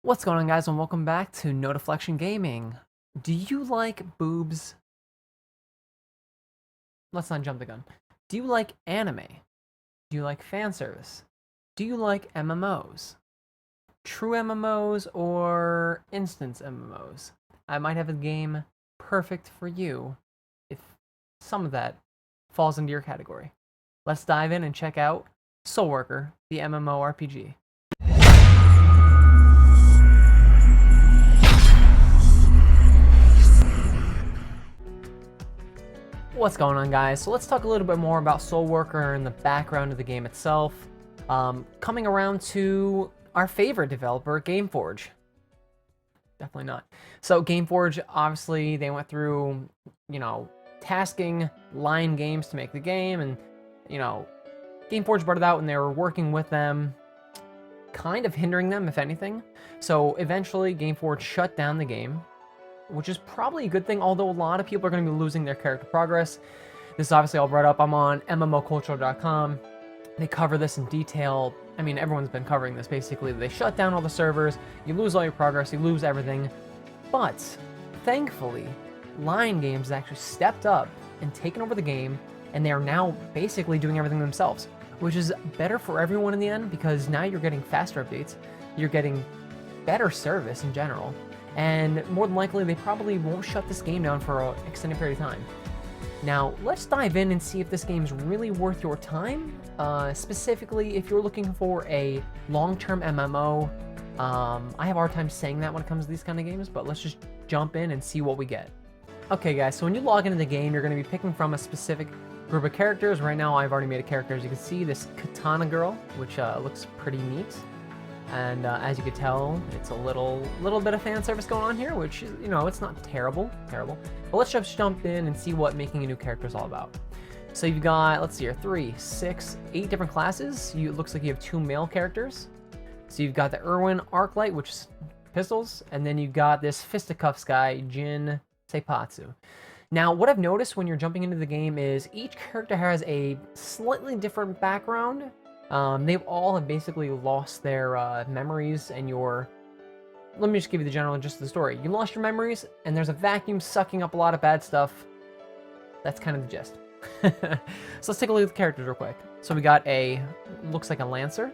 What's going on, guys, and welcome back to No Deflection Gaming. Do you like boobs? Let's not jump the gun. Do you like anime? Do you like fan service? Do you like MMOs? True MMOs or instance MMOs? I might have a game perfect for you if some of that falls into your category. Let's dive in and check out SoulWorker, the MMORPG. What's going on, guys? So let's talk a little bit more about SoulWorker and the background of the game itself. Coming around to our favorite developer, GameForge. Definitely not. So GameForge, obviously, they went through, tasking Lion Games to make the game, and, GameForge brought it out and they were working with them, kind of hindering them, if anything. So eventually, GameForge shut down the game, which is probably a good thing, although a lot of people are going to be losing their character progress. This is obviously all brought up. I'm on MMOculture.com. They cover this in detail. I mean, everyone's been covering this, basically. They shut down all the servers, you lose all your progress, you lose everything. But, thankfully, Lion Games has actually stepped up and taken over the game, and they are now basically doing everything themselves, which is better for everyone in the end, because now you're getting faster updates, you're getting better service in general, and more than likely, they probably won't shut this game down for an extended period of time. Now, let's dive in and see if this game's really worth your time. Specifically, if you're looking for a long-term MMO, I have a hard time saying that when it comes to these kind of games, but let's just jump in and see what we get. Okay, guys, so when you log into the game, you're going to be picking from a specific group of characters. Right now, I've already made a character. As you can see, this Katana girl, which looks pretty neat. And as you can tell, it's a little bit of fan service going on here, which is, it's not terrible. But let's just jump in and see what making a new character is all about. So you've got, let's see here, 3, 6, 8 different classes. It looks like you have 2 male characters. So you've got the Irwin Arclight, which is pistols, and then you've got this Fisticuffs guy, Jin Seipatsu. Now, what I've noticed when you're jumping into the game is each character has a slightly different background. They've all have basically lost their memories, and let me just give you the general gist of the story. You lost your memories, and there's a vacuum sucking up a lot of bad stuff. That's kind of the gist. So let's take a look at the characters real quick. So we got looks like a Lancer,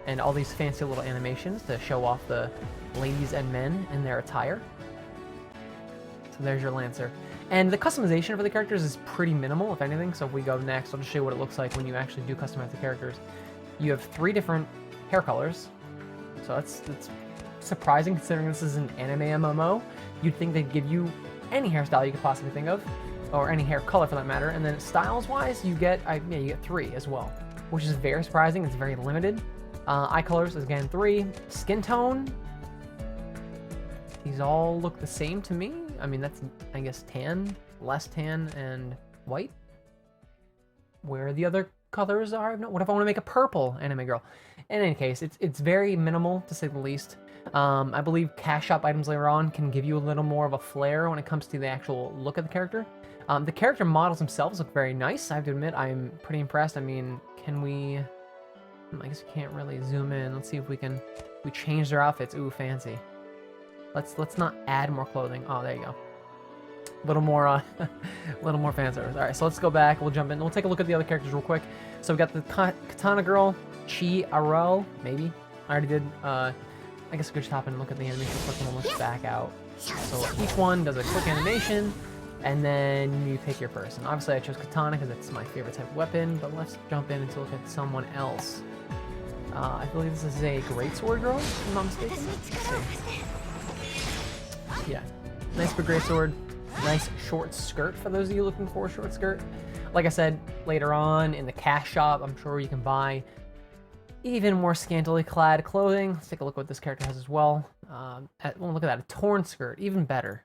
and all these fancy little animations to show off the ladies and men in their attire. So there's your Lancer. And the customization for the characters is pretty minimal, if anything. So if we go next, I'll just show you what it looks like when you actually do customize the characters. You have 3 different hair colors. So that's surprising, considering this is an anime MMO. You'd think they'd give you any hairstyle you could possibly think of, or any hair color for that matter. And then styles-wise, you get 3 as well, which is very surprising. It's very limited. Eye colors, again, 3. Skin tone, these all look the same to me. I mean, that's, I guess, tan, less tan, and white. Where the other colors are, what if I want to make a purple anime girl? In any case, it's very minimal, to say the least. I believe cash shop items later on can give you a little more of a flair when it comes to the actual look of the character. The character models themselves look very nice. I have to admit, I'm pretty impressed. I mean, can we... I guess we can't really zoom in. Let's see if we change their outfits. Ooh, fancy. Let's not add more clothing. Oh, there you go. A little more fan service. All right, so let's go back. We'll jump in. We'll take a look at the other characters real quick. So we got the Katana girl, Chi Arel, maybe. I already did. I guess we could just hop in and look at the animation quick, and then let's back out. So each one does a quick animation, and then you pick your person. Obviously, I chose Katana because it's my favorite type of weapon. But let's jump in and look at someone else. I believe this is a greatsword girl, if I'm not mistaken. Yeah, nice big greatsword, nice short skirt for those of you looking for a short skirt. Like I said, later on in the cash shop, I'm sure you can buy even more scantily clad clothing. Let's take a look at what this character has as well. Look at that, a torn skirt, even better.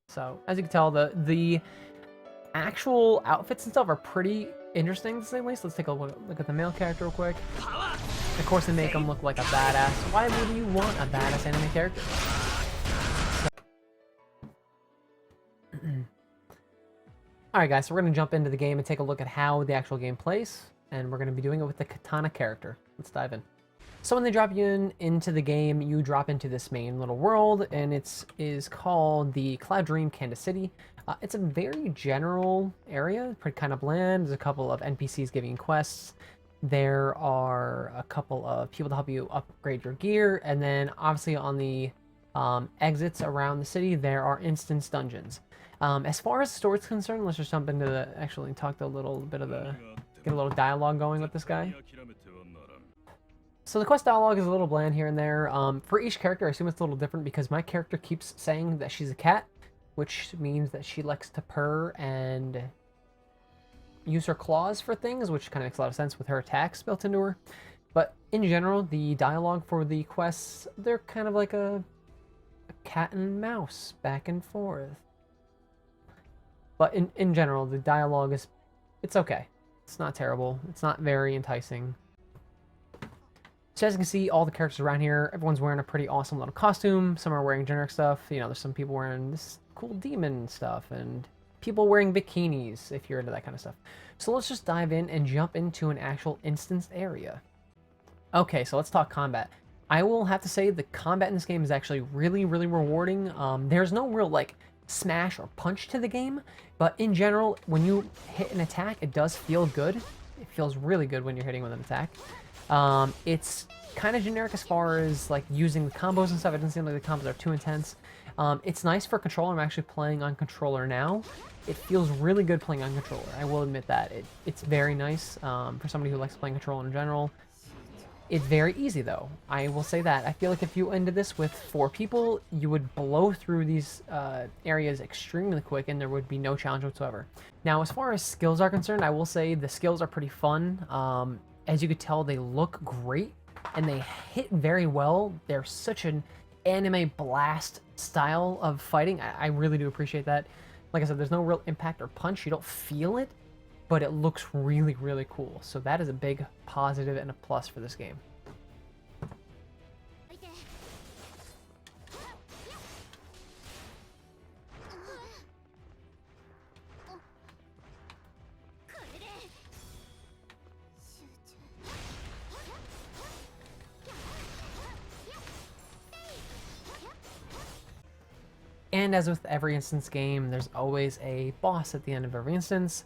So, as you can tell, the actual outfits and stuff are pretty interesting, to say the least. Let's take a look at the male character real quick. Of course, they make him look like a badass. Why would you want a badass anime character? Alright guys, so we're going to jump into the game and take a look at how the actual game plays, and we're going to be doing it with the Katana character. Let's dive in. So when they drop you into the game, you drop into this main little world, and it is called the Cloud Dream Kansas City. It's a very general area, pretty kind of bland. There's a couple of NPCs giving you quests. There are a couple of people to help you upgrade your gear, and then obviously on the exits around the city, there are instance dungeons. As far as the story is concerned, let's just jump into actually talk a little bit of get a little dialogue going with this guy. So the quest dialogue is a little bland here and there. For each character, I assume it's a little different because my character keeps saying that she's a cat, which means that she likes to purr and use her claws for things, which kind of makes a lot of sense with her attacks built into her. But in general, the dialogue for the quests, they're kind of like a cat and mouse back and forth. But in general, the dialogue it's okay. It's not terrible. It's not very enticing. So as you can see, all the characters around here, everyone's wearing a pretty awesome little costume. Some are wearing generic stuff. You know, there's some people wearing this cool demon stuff, and people wearing bikinis, if you're into that kind of stuff. So let's just dive in and jump into an actual instanced area. Okay, so let's talk combat. I will have to say the combat in this game is actually really, really rewarding. There's no real, like, smash or punch to the game, but in general, when you hit an attack, it does feel good. It feels really good when you're hitting with an attack. It's kind of generic as far as like using the combos and stuff. It doesn't seem like the combos are too intense. It's nice for controller. I'm actually playing on controller now. It feels really good playing on controller. I will admit that. It's very nice for somebody who likes playing controller in general. It's very easy though. I will say that. I feel like if you ended this with 4 people, you would blow through these areas extremely quick and there would be no challenge whatsoever. Now, as far as skills are concerned, I will say the skills are pretty fun. As you could tell, they look great and they hit very well. They're such an anime blast style of fighting. I really do appreciate that. Like I said, there's no real impact or punch. You don't feel it, but it looks really, really cool. So that is a big positive and a plus for this game. And as with every instance game, there's always a boss at the end of every instance.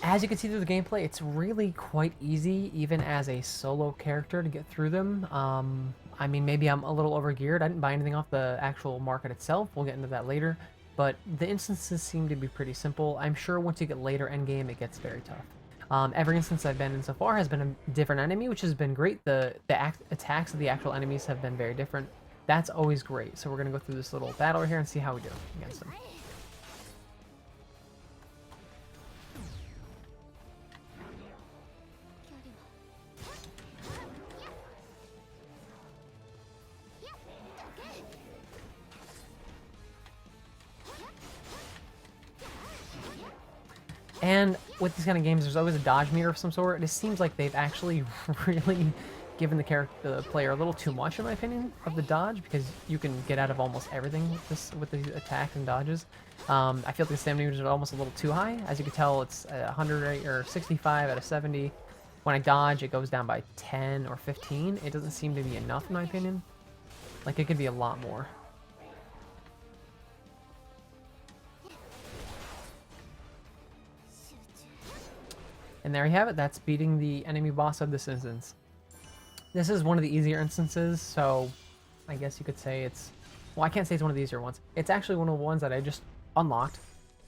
As you can see through the gameplay, it's really quite easy, even as a solo character, to get through them. I mean, maybe I'm a little overgeared. I didn't buy anything off the actual market itself. We'll get into that later. But the instances seem to be pretty simple. I'm sure once you get later endgame, it gets very tough. Every instance I've been in so far has been a different enemy, which has been great. The attacks of the actual enemies have been very different. That's always great. So we're going to go through this little battle here and see how we do against them. And with these kind of games, there's always a dodge meter of some sort. It seems like they've actually really given the player a little too much, in my opinion, of the dodge, because you can get out of almost everything with the attacks and dodges. I feel like the stamina meters are almost a little too high. As you can tell, it's 100 or 65 out of 70. When I dodge, it goes down by 10 or 15. It doesn't seem to be enough, in my opinion. Like, it could be a lot more. And there you have it. That's beating the enemy boss of this instance. This is one of the easier instances, so I guess you could say it's... Well, I can't say it's one of the easier ones. It's actually one of the ones that I just unlocked,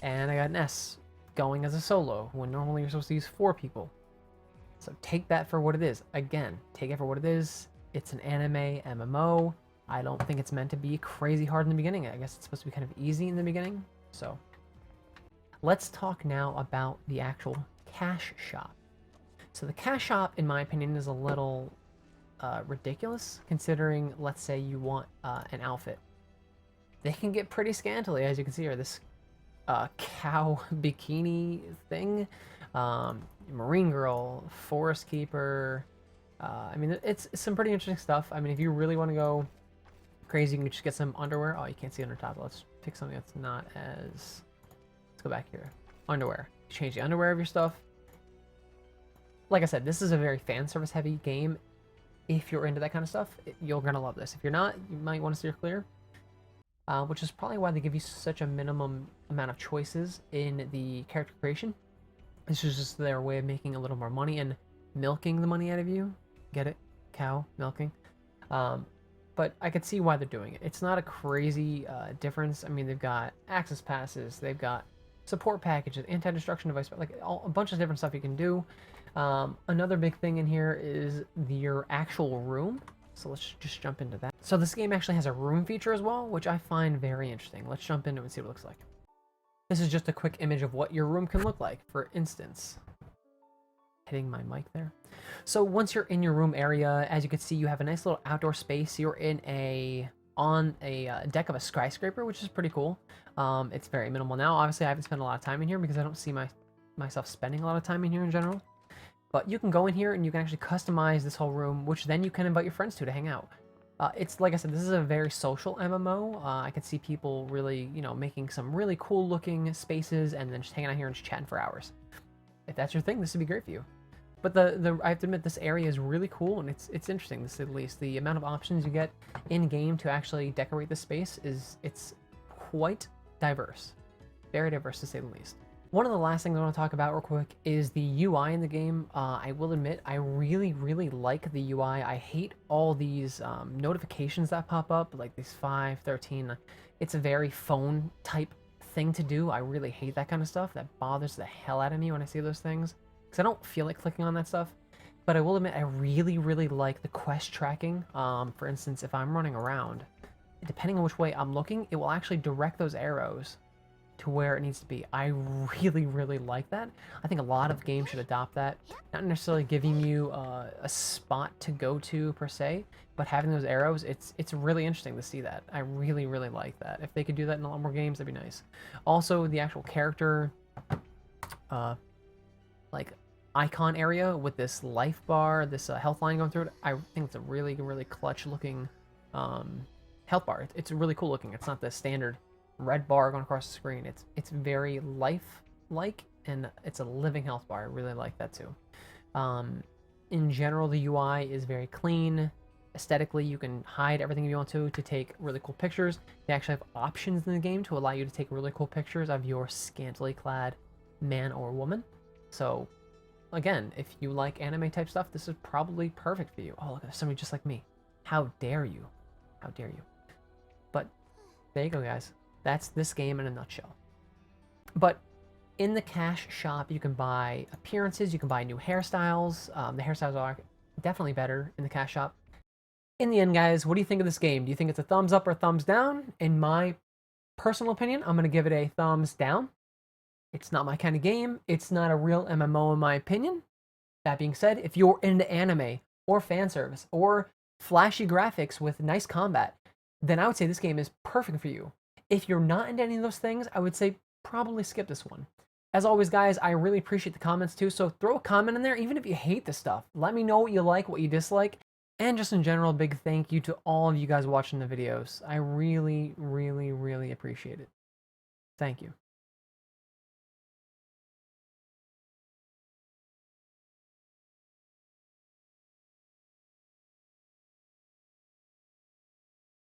and I got an S going as a solo, when normally you're supposed to use 4 people. So take that for what it is. Again, take it for what it is. It's an anime MMO. I don't think it's meant to be crazy hard in the beginning. I guess it's supposed to be kind of easy in the beginning. So let's talk now about the actual cash shop. So the cash shop, in my opinion, is a little ridiculous, considering, let's say you want an outfit. They can get pretty scantily, as you can see here. This cow bikini thing, marine girl, forest keeper. I mean, it's some pretty interesting stuff. I mean, if you really want to go crazy, you can just get some underwear. Oh, you can't see under top. Let's pick something that's not as... Let's go back here. Underwear. Change the underwear of your stuff. Like I said, this is a very fan service heavy game. if you're into that kind of stuff, you're gonna love this. If you're not, you might want to steer clear. Which is probably why they give you such a minimum amount of choices in the character creation. This is just their way of making a little more money and milking the money out of you. Get it? Cow milking. But I could see why they're doing it. It's not a crazy difference. I mean, they've got access passes, they've got support packages, anti-destruction device, like a bunch of different stuff you can do. Another big thing in here is your actual room. So let's just jump into that. So this game actually has a room feature as well, which I find very interesting. Let's jump into it and see what it looks like. This is just a quick image of what your room can look like. For instance, hitting my mic there. So once you're in your room area, as you can see, you have a nice little outdoor space. You're on a deck of a skyscraper, which is pretty cool. It's very minimal now. Obviously, I haven't spent a lot of time in here because I don't see myself spending a lot of time in here in general. But you can go in here and you can actually customize this whole room, which then you can invite your friends to hang out. It's like I said, this is a very social MMO. I can see people really, making some really cool looking spaces and then just hanging out here and just chatting for hours. If that's your thing, this would be great for you. But I have to admit, this area is really cool and it's interesting, to say the least. The amount of options you get in game to actually decorate the space it's quite diverse, very diverse to say the least. One of the last things I want to talk about real quick is the UI in the game. I will admit, I really, really like the UI. I hate all these notifications that pop up, like these 5, 13. It's a very phone type thing to do. I really hate that kind of stuff. That bothers the hell out of me when I see those things, because I don't feel like clicking on that stuff. But I will admit, I really, really like the quest tracking. For instance, if I'm running around, depending on which way I'm looking, it will actually direct those arrows to where it needs to be. I really, really like that. I think a lot of games should adopt that. Not necessarily giving you a spot to go to per se, but having those arrows, it's really interesting to see that. I really, really like that. If they could do that in a lot more games, that'd be nice. Also, the actual character, like icon area with this life bar, this health line going through it, I think it's a really, really clutch looking health bar. It's really cool looking. It's not the standard red bar going across the screen. It's very life-like, and it's a living health bar. I really like that too. In general, the UI is very clean. Aesthetically, you can hide everything if you want to take really cool pictures. They actually have options in the game to allow you to take really cool pictures of your scantily clad man or woman. So, again, if you like anime type stuff, this is probably perfect for you. Oh, look, there's somebody just like me. How dare you? How dare you? But there you go, guys. That's this game in a nutshell. But in the cash shop, you can buy appearances, you can buy new hairstyles. The hairstyles are definitely better in the cash shop. In the end, guys, what do you think of this game? Do you think it's a thumbs up or thumbs down? In my personal opinion, I'm going to give it a thumbs down. It's not my kind of game. It's not a real MMO in my opinion. That being said, if you're into anime or fan service or flashy graphics with nice combat, then I would say this game is perfect for you. If you're not into any of those things, I would say probably skip this one. As always, guys, I really appreciate the comments too, so throw a comment in there, even if you hate this stuff. Let me know what you like, what you dislike, and just in general, a big thank you to all of you guys watching the videos. I really, really, really appreciate it. Thank you.